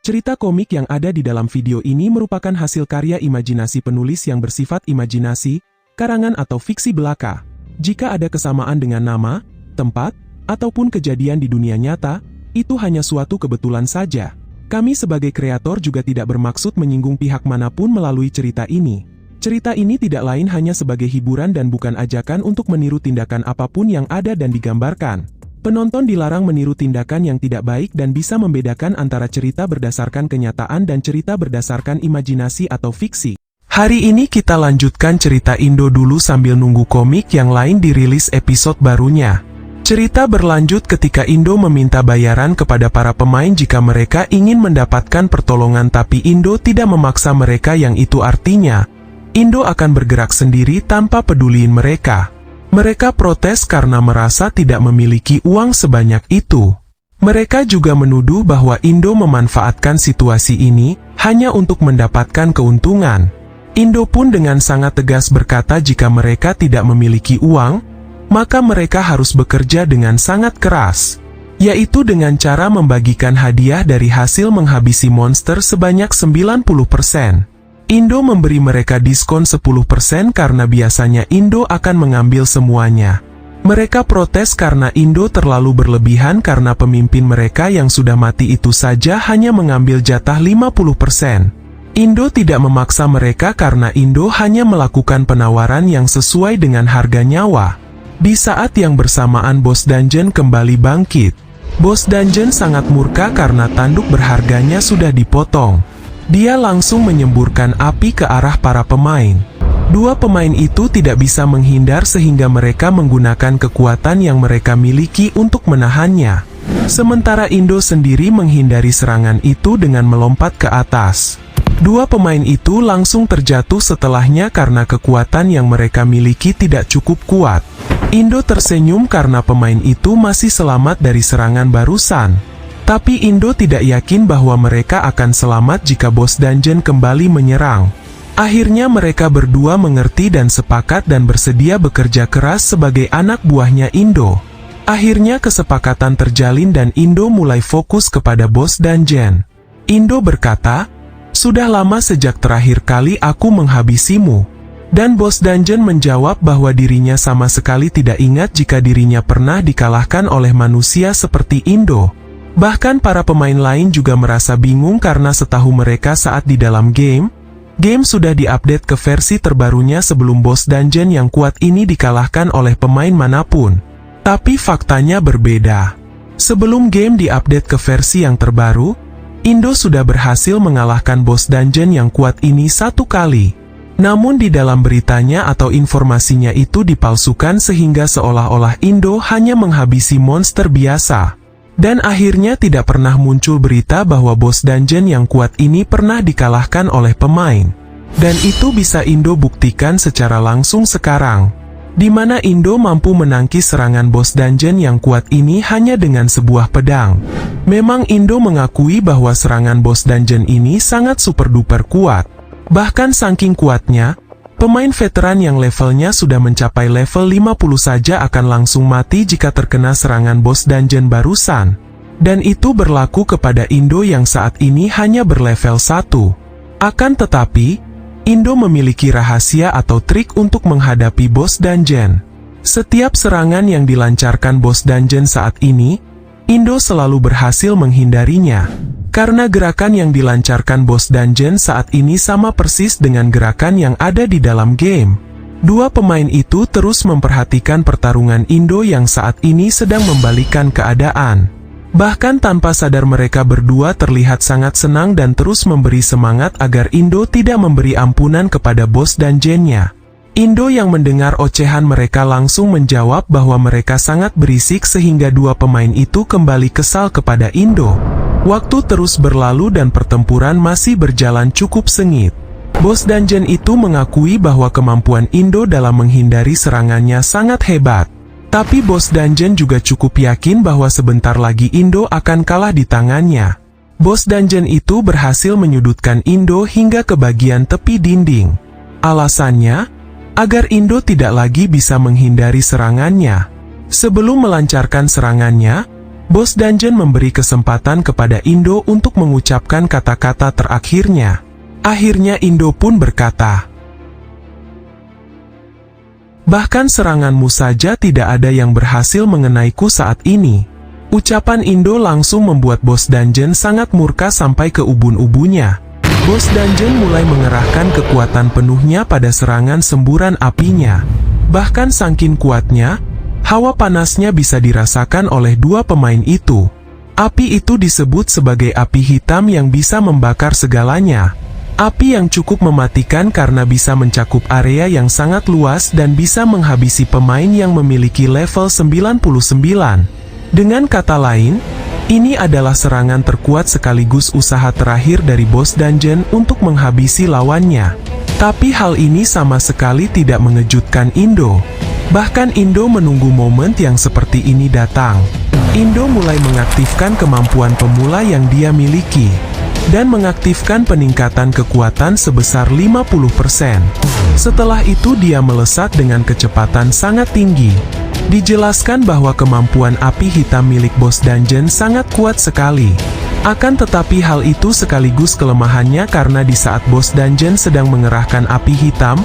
Cerita komik yang ada di dalam video ini merupakan hasil karya imajinasi penulis yang bersifat imajinasi, karangan atau fiksi belaka. Jika ada kesamaan dengan nama, tempat, ataupun kejadian di dunia nyata, itu hanya suatu kebetulan saja. Kami sebagai kreator juga tidak bermaksud menyinggung pihak manapun melalui cerita ini. Cerita ini tidak lain hanya sebagai hiburan dan bukan ajakan untuk meniru tindakan apapun yang ada dan digambarkan. Penonton dilarang meniru tindakan yang tidak baik dan bisa membedakan antara cerita berdasarkan kenyataan dan cerita berdasarkan imajinasi atau fiksi. Hari ini kita lanjutkan cerita Indo dulu sambil nunggu komik yang lain dirilis episode barunya. Cerita berlanjut ketika Indo meminta bayaran kepada para pemain jika mereka ingin mendapatkan pertolongan, tapi Indo tidak memaksa mereka, yang itu artinya Indo akan bergerak sendiri tanpa peduliin mereka. Mereka protes karena merasa tidak memiliki uang sebanyak itu. Mereka juga menuduh bahwa Indo memanfaatkan situasi ini hanya untuk mendapatkan keuntungan. Indo pun dengan sangat tegas berkata jika mereka tidak memiliki uang, maka mereka harus bekerja dengan sangat keras, yaitu dengan cara membagikan hadiah dari hasil menghabisi monster sebanyak 90%. Indo memberi mereka diskon 10% karena biasanya Indo akan mengambil semuanya. Mereka protes karena Indo terlalu berlebihan karena pemimpin mereka yang sudah mati itu saja hanya mengambil jatah 50%. Indo tidak memaksa mereka karena Indo hanya melakukan penawaran yang sesuai dengan harga nyawa. Di saat yang bersamaan Bos Dungeon kembali bangkit. Bos Dungeon sangat murka karena tanduk berharganya sudah dipotong. Dia langsung menyemburkan api ke arah para pemain. Dua pemain itu tidak bisa menghindar sehingga mereka menggunakan kekuatan yang mereka miliki untuk menahannya. Sementara Indo sendiri menghindari serangan itu dengan melompat ke atas. Dua pemain itu langsung terjatuh setelahnya karena kekuatan yang mereka miliki tidak cukup kuat. Indo tersenyum karena pemain itu masih selamat dari serangan barusan. Tapi Indo tidak yakin bahwa mereka akan selamat jika Bos Dungeon kembali menyerang. Akhirnya mereka berdua mengerti dan sepakat dan bersedia bekerja keras sebagai anak buahnya Indo. Akhirnya kesepakatan terjalin dan Indo mulai fokus kepada Bos Dungeon. Indo berkata, "Sudah lama sejak terakhir kali aku menghabisimu." Dan Bos Dungeon menjawab bahwa dirinya sama sekali tidak ingat jika dirinya pernah dikalahkan oleh manusia seperti Indo. Bahkan para pemain lain juga merasa bingung karena setahu mereka saat di dalam game sudah diupdate ke versi terbarunya sebelum Bos Dungeon yang kuat ini dikalahkan oleh pemain manapun. Tapi faktanya berbeda. Sebelum game diupdate ke versi yang terbaru, Indo sudah berhasil mengalahkan Bos Dungeon yang kuat ini satu kali. Namun di dalam beritanya atau informasinya itu dipalsukan sehingga seolah-olah Indo hanya menghabisi monster biasa. Dan akhirnya tidak pernah muncul berita bahwa Bos Dungeon yang kuat ini pernah dikalahkan oleh pemain. Dan itu bisa Indo buktikan secara langsung sekarang, di mana Indo mampu menangkis serangan Bos Dungeon yang kuat ini hanya dengan sebuah pedang. Memang Indo mengakui bahwa serangan Bos Dungeon ini sangat super duper kuat. Bahkan saking kuatnya, pemain veteran yang levelnya sudah mencapai level 50 saja akan langsung mati jika terkena serangan Bos Dungeon barusan. Dan itu berlaku kepada Indo yang saat ini hanya berlevel 1. Akan tetapi, Indo memiliki rahasia atau trik untuk menghadapi Bos Dungeon. Setiap serangan yang dilancarkan Bos Dungeon saat ini, Indo selalu berhasil menghindarinya. Karena gerakan yang dilancarkan Bos Dungeon saat ini sama persis dengan gerakan yang ada di dalam game. Dua pemain itu terus memperhatikan pertarungan Indo yang saat ini sedang membalikkan keadaan. Bahkan tanpa sadar mereka berdua terlihat sangat senang dan terus memberi semangat agar Indo tidak memberi ampunan kepada Bos Dungeon-nya. Indo yang mendengar ocehan mereka langsung menjawab bahwa mereka sangat berisik sehingga dua pemain itu kembali kesal kepada Indo. Waktu terus berlalu dan pertempuran masih berjalan cukup sengit. Bos Dungeon itu mengakui bahwa kemampuan Indo dalam menghindari serangannya sangat hebat. Tapi Bos Dungeon juga cukup yakin bahwa sebentar lagi Indo akan kalah di tangannya. Bos Dungeon itu berhasil menyudutkan Indo hingga ke bagian tepi dinding. Alasannya, agar Indo tidak lagi bisa menghindari serangannya. Sebelum melancarkan serangannya, Bos dungeon memberi kesempatan kepada Indo untuk mengucapkan kata-kata terakhirnya. Akhirnya Indo pun berkata, "Bahkan seranganmu saja tidak ada yang berhasil mengenaiku saat ini." Ucapan Indo langsung membuat bos dungeon sangat murka sampai ke ubun-ubunnya. Bos dungeon mulai mengerahkan kekuatan penuhnya pada serangan semburan apinya. Bahkan saking kuatnya, hawa panasnya bisa dirasakan oleh dua pemain itu. Api itu disebut sebagai api hitam yang bisa membakar segalanya. Api yang cukup mematikan karena bisa mencakup area yang sangat luas dan bisa menghabisi pemain yang memiliki level 99. Dengan kata lain, ini adalah serangan terkuat sekaligus usaha terakhir dari bos dungeon untuk menghabisi lawannya. Tapi hal ini sama sekali tidak mengejutkan Indo. Bahkan Indo menunggu momen yang seperti ini datang. Indo mulai mengaktifkan kemampuan pemula yang dia miliki, dan mengaktifkan peningkatan kekuatan sebesar 50%. Setelah itu dia melesat dengan kecepatan sangat tinggi. Dijelaskan bahwa kemampuan api hitam milik bos dungeon sangat kuat sekali. Akan tetapi hal itu sekaligus kelemahannya karena di saat bos dungeon sedang mengerahkan api hitam,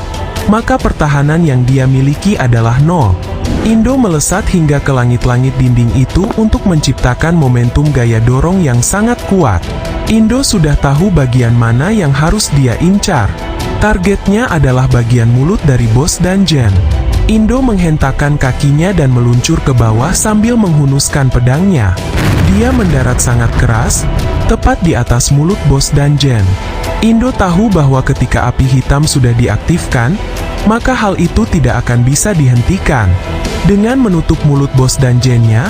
maka pertahanan yang dia miliki adalah nol. Indo melesat hingga ke langit-langit dinding itu untuk menciptakan momentum gaya dorong yang sangat kuat. Indo sudah tahu bagian mana yang harus dia incar. Targetnya adalah bagian mulut dari bos dungeon. Indo menghentakkan kakinya dan meluncur ke bawah sambil menghunuskan pedangnya. Dia mendarat sangat keras, tepat di atas mulut bos dungeon. Indo tahu bahwa ketika api hitam sudah diaktifkan, maka hal itu tidak akan bisa dihentikan. Dengan menutup mulut bos dungeonnya,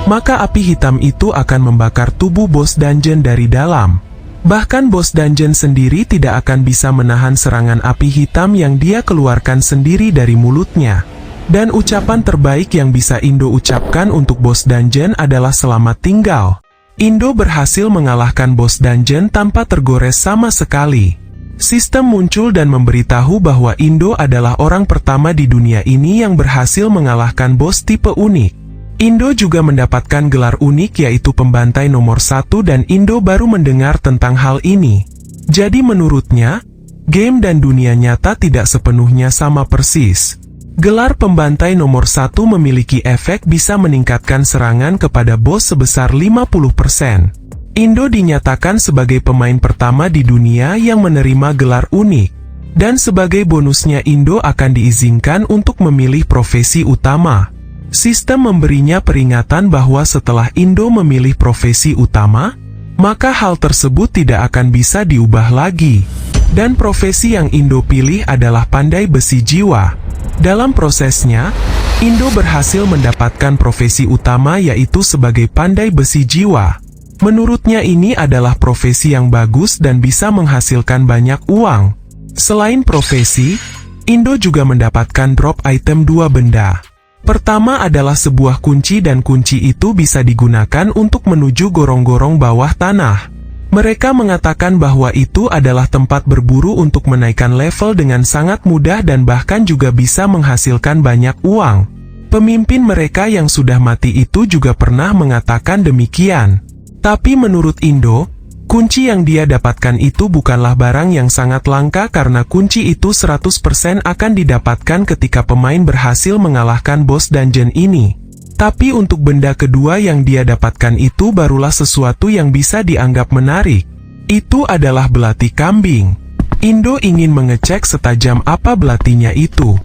maka api hitam itu akan membakar tubuh bos dungeon dari dalam. Bahkan bos dungeon sendiri tidak akan bisa menahan serangan api hitam yang dia keluarkan sendiri dari mulutnya. Dan ucapan terbaik yang bisa Indo ucapkan untuk bos dungeon adalah selamat tinggal. Indo berhasil mengalahkan bos dungeon tanpa tergores sama sekali. Sistem muncul dan memberitahu bahwa Indo adalah orang pertama di dunia ini yang berhasil mengalahkan bos tipe unik. Indo juga mendapatkan gelar unik yaitu pembantai nomor 1 dan Indo baru mendengar tentang hal ini. Jadi menurutnya, game dan dunia nyata tidak sepenuhnya sama persis. Gelar pembantai nomor 1 memiliki efek bisa meningkatkan serangan kepada bos sebesar 50%. Indo dinyatakan sebagai pemain pertama di dunia yang menerima gelar unik. Dan sebagai bonusnya Indo akan diizinkan untuk memilih profesi utama. Sistem memberinya peringatan bahwa setelah Indo memilih profesi utama, maka hal tersebut tidak akan bisa diubah lagi. Dan profesi yang Indo pilih adalah pandai besi jiwa. Dalam prosesnya, Indo berhasil mendapatkan profesi utama yaitu sebagai pandai besi jiwa. Menurutnya ini adalah profesi yang bagus dan bisa menghasilkan banyak uang. Selain profesi, Indo juga mendapatkan drop item 2 benda. Pertama adalah sebuah kunci dan kunci itu bisa digunakan untuk menuju gorong-gorong bawah tanah. Mereka mengatakan bahwa itu adalah tempat berburu untuk menaikkan level dengan sangat mudah dan bahkan juga bisa menghasilkan banyak uang. Pemimpin mereka yang sudah mati itu juga pernah mengatakan demikian. Tapi menurut Indo, kunci yang dia dapatkan itu bukanlah barang yang sangat langka karena kunci itu 100% akan didapatkan ketika pemain berhasil mengalahkan bos dungeon ini. Tapi untuk benda kedua yang dia dapatkan itu barulah sesuatu yang bisa dianggap menarik. Itu adalah belati kambing. Indo ingin mengecek setajam apa belatinya itu.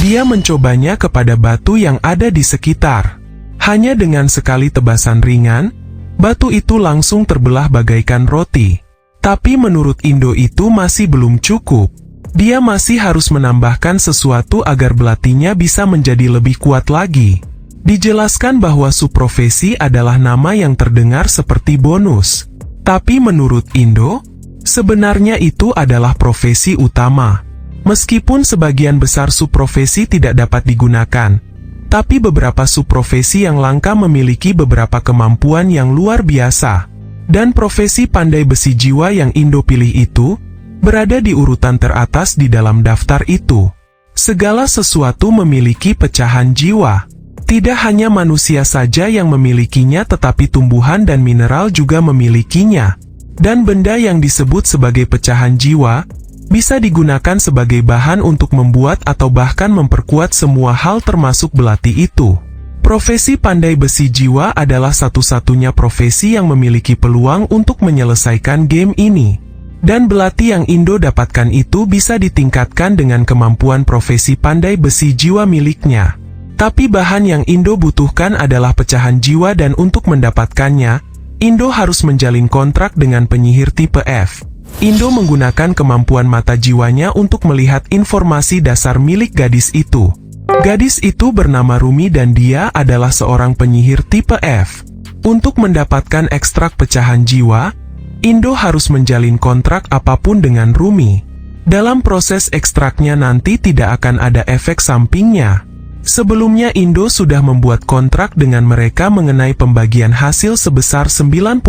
Dia mencobanya kepada batu yang ada di sekitar. Hanya dengan sekali tebasan ringan, batu itu langsung terbelah bagaikan roti. Tapi menurut Indo itu masih belum cukup. Dia masih harus menambahkan sesuatu agar belatinya bisa menjadi lebih kuat lagi. Dijelaskan bahwa subprofesi adalah nama yang terdengar seperti bonus. Tapi menurut Indo, sebenarnya itu adalah profesi utama. Meskipun sebagian besar subprofesi tidak dapat digunakan, tapi beberapa subprofesi yang langka memiliki beberapa kemampuan yang luar biasa. Dan profesi pandai besi jiwa yang Indo pilih itu, berada di urutan teratas di dalam daftar itu. Segala sesuatu memiliki pecahan jiwa. Tidak hanya manusia saja yang memilikinya tetapi tumbuhan dan mineral juga memilikinya. Dan benda yang disebut sebagai pecahan jiwa, bisa digunakan sebagai bahan untuk membuat atau bahkan memperkuat semua hal termasuk belati itu. Profesi pandai besi jiwa adalah satu-satunya profesi yang memiliki peluang untuk menyelesaikan game ini. Dan belati yang Indo dapatkan itu bisa ditingkatkan dengan kemampuan profesi pandai besi jiwa miliknya. Tapi bahan yang Indo butuhkan adalah pecahan jiwa dan untuk mendapatkannya, Indo harus menjalin kontrak dengan penyihir tipe F. Indo menggunakan kemampuan mata jiwanya untuk melihat informasi dasar milik gadis itu. Gadis itu bernama Rumi dan dia adalah seorang penyihir tipe F. Untuk mendapatkan ekstrak pecahan jiwa, Indo harus menjalin kontrak apapun dengan Rumi. Dalam proses ekstraknya nanti tidak akan ada efek sampingnya. Sebelumnya Indo sudah membuat kontrak dengan mereka mengenai pembagian hasil sebesar 90%.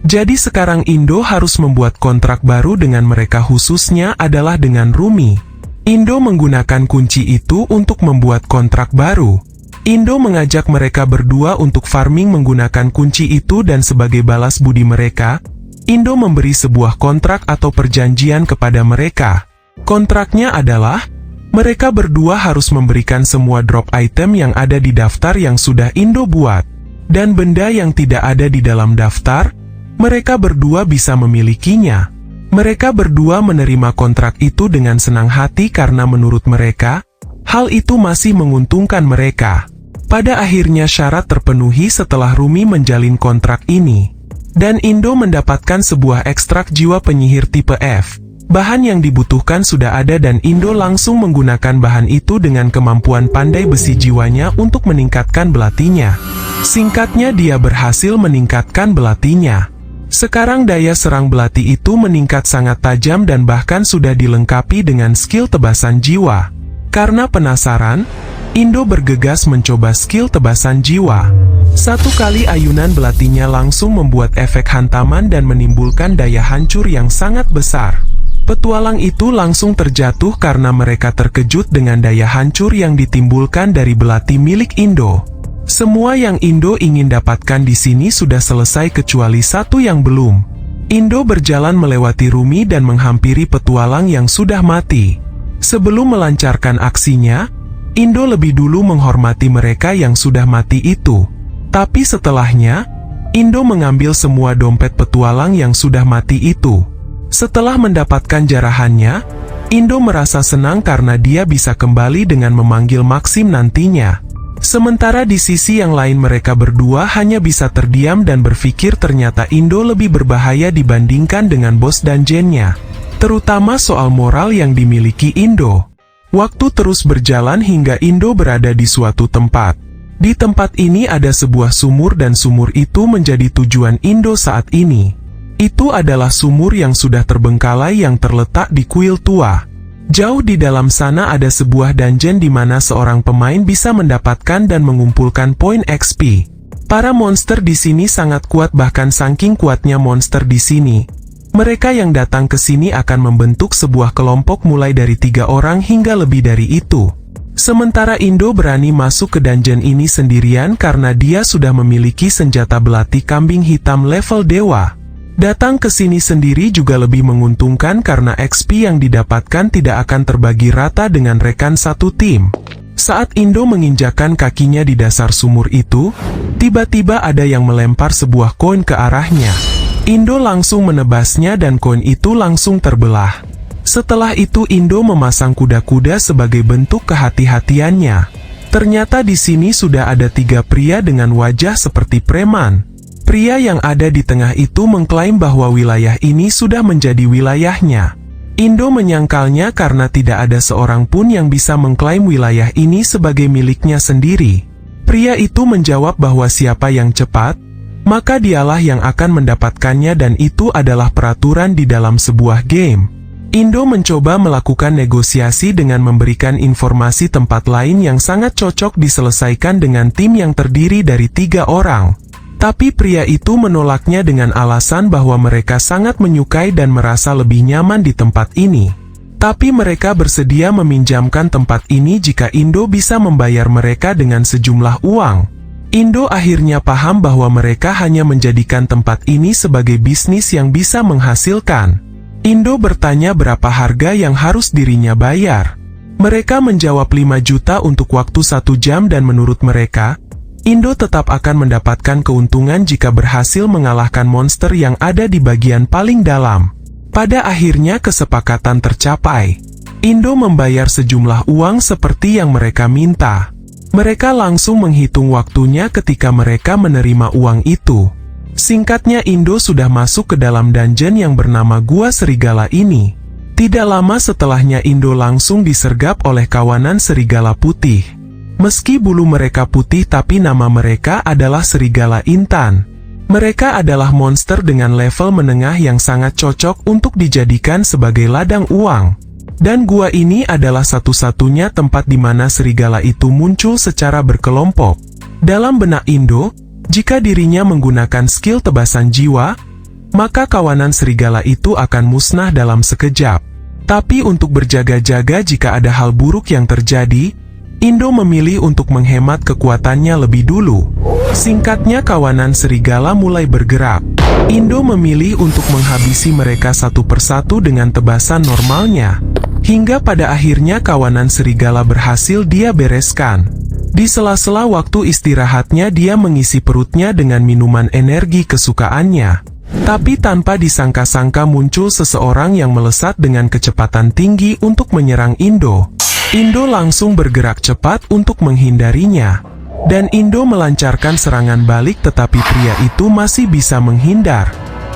Jadi sekarang Indo harus membuat kontrak baru dengan mereka, khususnya adalah dengan Rumi. Indo menggunakan kunci itu untuk membuat kontrak baru. Indo mengajak mereka berdua untuk farming menggunakan kunci itu dan sebagai balas budi mereka, Indo memberi sebuah kontrak atau perjanjian kepada mereka. Kontraknya adalah, mereka berdua harus memberikan semua drop item yang ada di daftar yang sudah Indo buat. Dan benda yang tidak ada di dalam daftar, mereka berdua bisa memilikinya. Mereka berdua menerima kontrak itu dengan senang hati karena menurut mereka, hal itu masih menguntungkan mereka. Pada akhirnya syarat terpenuhi setelah Rumi menjalin kontrak ini. Dan Indo mendapatkan sebuah ekstrak jiwa penyihir tipe F. Bahan yang dibutuhkan sudah ada dan Indo langsung menggunakan bahan itu dengan kemampuan pandai besi jiwanya untuk meningkatkan belatinya. Singkatnya dia berhasil meningkatkan belatinya. Sekarang daya serang belati itu meningkat sangat tajam dan bahkan sudah dilengkapi dengan skill tebasan jiwa. Karena penasaran, Indo bergegas mencoba skill tebasan jiwa. Satu kali ayunan belatinya langsung membuat efek hantaman dan menimbulkan daya hancur yang sangat besar. Petualang itu langsung terjatuh karena mereka terkejut dengan daya hancur yang ditimbulkan dari belati milik Indo. Semua yang Indo ingin dapatkan di sini sudah selesai kecuali satu yang belum. Indo berjalan melewati Rumi dan menghampiri petualang yang sudah mati. Sebelum melancarkan aksinya, Indo lebih dulu menghormati mereka yang sudah mati itu. Tapi setelahnya, Indo mengambil semua dompet petualang yang sudah mati itu. Setelah mendapatkan jarahannya, Indo merasa senang karena dia bisa kembali dengan memanggil Maxim nantinya. Sementara di sisi yang lain mereka berdua hanya bisa terdiam dan berpikir ternyata Indo lebih berbahaya dibandingkan dengan bos dungeonnya. Terutama soal moral yang dimiliki Indo. Waktu terus berjalan hingga Indo berada di suatu tempat. Di tempat ini ada sebuah sumur dan sumur itu menjadi tujuan Indo saat ini. Itu adalah sumur yang sudah terbengkalai yang terletak di kuil tua. Jauh di dalam sana ada sebuah dungeon di mana seorang pemain bisa mendapatkan dan mengumpulkan poin XP. Para monster di sini sangat kuat, bahkan saking kuatnya monster di sini. Mereka yang datang ke sini akan membentuk sebuah kelompok mulai dari 3 orang hingga lebih dari itu. Sementara Indo berani masuk ke dungeon ini sendirian karena dia sudah memiliki senjata belati kambing hitam level dewa. Datang ke sini sendiri juga lebih menguntungkan karena XP yang didapatkan tidak akan terbagi rata dengan rekan satu tim. Saat Indo menginjakan kakinya di dasar sumur itu, tiba-tiba ada yang melempar sebuah koin ke arahnya. Indo langsung menebasnya dan koin itu langsung terbelah. Setelah itu Indo memasang kuda-kuda sebagai bentuk kehati-hatiannya. Ternyata di sini sudah ada 3 pria dengan wajah seperti preman. Pria yang ada di tengah itu mengklaim bahwa wilayah ini sudah menjadi wilayahnya. Indo menyangkalnya karena tidak ada seorang pun yang bisa mengklaim wilayah ini sebagai miliknya sendiri. Pria itu menjawab bahwa siapa yang cepat, maka dialah yang akan mendapatkannya dan itu adalah peraturan di dalam sebuah game. Indo mencoba melakukan negosiasi dengan memberikan informasi tempat lain yang sangat cocok diselesaikan dengan tim yang terdiri dari 3 orang. Tapi pria itu menolaknya dengan alasan bahwa mereka sangat menyukai dan merasa lebih nyaman di tempat ini. Tapi mereka bersedia meminjamkan tempat ini jika Indo bisa membayar mereka dengan sejumlah uang. Indo akhirnya paham bahwa mereka hanya menjadikan tempat ini sebagai bisnis yang bisa menghasilkan. Indo bertanya berapa harga yang harus dirinya bayar. Mereka menjawab 5 juta untuk waktu 1 jam dan menurut mereka, Indo tetap akan mendapatkan keuntungan jika berhasil mengalahkan monster yang ada di bagian paling dalam. Pada akhirnya kesepakatan tercapai. Indo membayar sejumlah uang seperti yang mereka minta. Mereka langsung menghitung waktunya ketika mereka menerima uang itu. Singkatnya Indo sudah masuk ke dalam dungeon yang bernama Gua Serigala ini. Tidak lama setelahnya Indo langsung disergap oleh kawanan serigala putih. Meski bulu mereka putih tapi nama mereka adalah Serigala Intan. Mereka adalah monster dengan level menengah yang sangat cocok untuk dijadikan sebagai ladang uang. Dan gua ini adalah satu-satunya tempat di mana serigala itu muncul secara berkelompok. Dalam benak Indo, jika dirinya menggunakan skill tebasan jiwa, maka kawanan serigala itu akan musnah dalam sekejap. Tapi untuk berjaga-jaga jika ada hal buruk yang terjadi, Indo memilih untuk menghemat kekuatannya lebih dulu. Singkatnya kawanan serigala mulai bergerak. Indo memilih untuk menghabisi mereka satu persatu dengan tebasan normalnya. Hingga pada akhirnya kawanan serigala berhasil dia bereskan. Di sela-sela waktu istirahatnya dia mengisi perutnya dengan minuman energi kesukaannya. Tapi tanpa disangka-sangka muncul seseorang yang melesat dengan kecepatan tinggi untuk menyerang Indo. Indo langsung bergerak cepat untuk menghindarinya. Dan Indo melancarkan serangan balik tetapi pria itu masih bisa menghindar.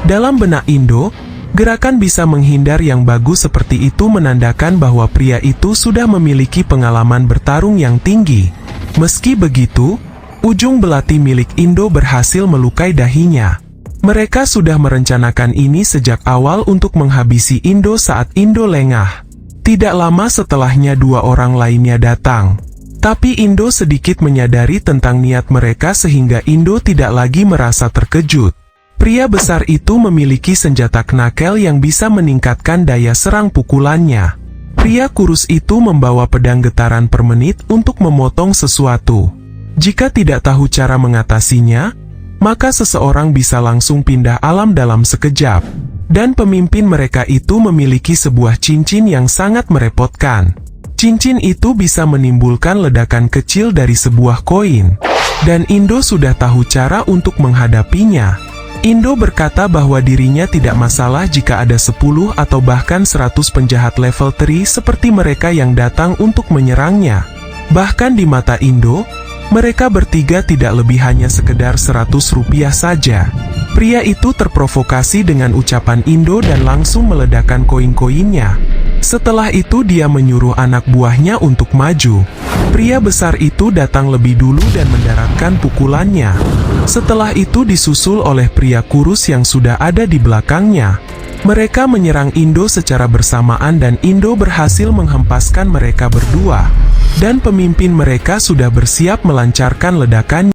Dalam benak Indo, gerakan bisa menghindar yang bagus seperti itu menandakan bahwa pria itu sudah memiliki pengalaman bertarung yang tinggi. Meski begitu, ujung belati milik Indo berhasil melukai dahinya. Mereka sudah merencanakan ini sejak awal untuk menghabisi Indo saat Indo lengah. Tidak lama setelahnya 2 orang lainnya datang. Tapi Indo sedikit menyadari tentang niat mereka sehingga Indo tidak lagi merasa terkejut. Pria besar itu memiliki senjata knuckle yang bisa meningkatkan daya serang pukulannya. Pria kurus itu membawa pedang getaran per menit untuk memotong sesuatu. Jika tidak tahu cara mengatasinya, maka seseorang bisa langsung pindah alam dalam sekejap. Dan pemimpin mereka itu memiliki sebuah cincin yang sangat merepotkan. Cincin itu bisa menimbulkan ledakan kecil dari sebuah koin. Dan Indo sudah tahu cara untuk menghadapinya. Indo berkata bahwa dirinya tidak masalah jika ada 10 atau bahkan 100 penjahat level 3 seperti mereka yang datang untuk menyerangnya. Bahkan di mata Indo, mereka bertiga tidak lebih hanya sekedar 100 rupiah saja. Pria itu terprovokasi dengan ucapan Indo dan langsung meledakkan koin-koinnya. Setelah itu dia menyuruh anak buahnya untuk maju. Pria besar itu datang lebih dulu dan mendaratkan pukulannya. Setelah itu disusul oleh pria kurus yang sudah ada di belakangnya. Mereka menyerang Indo secara bersamaan dan Indo berhasil menghempaskan mereka berdua. Dan pemimpin mereka sudah bersiap melancarkan ledakan.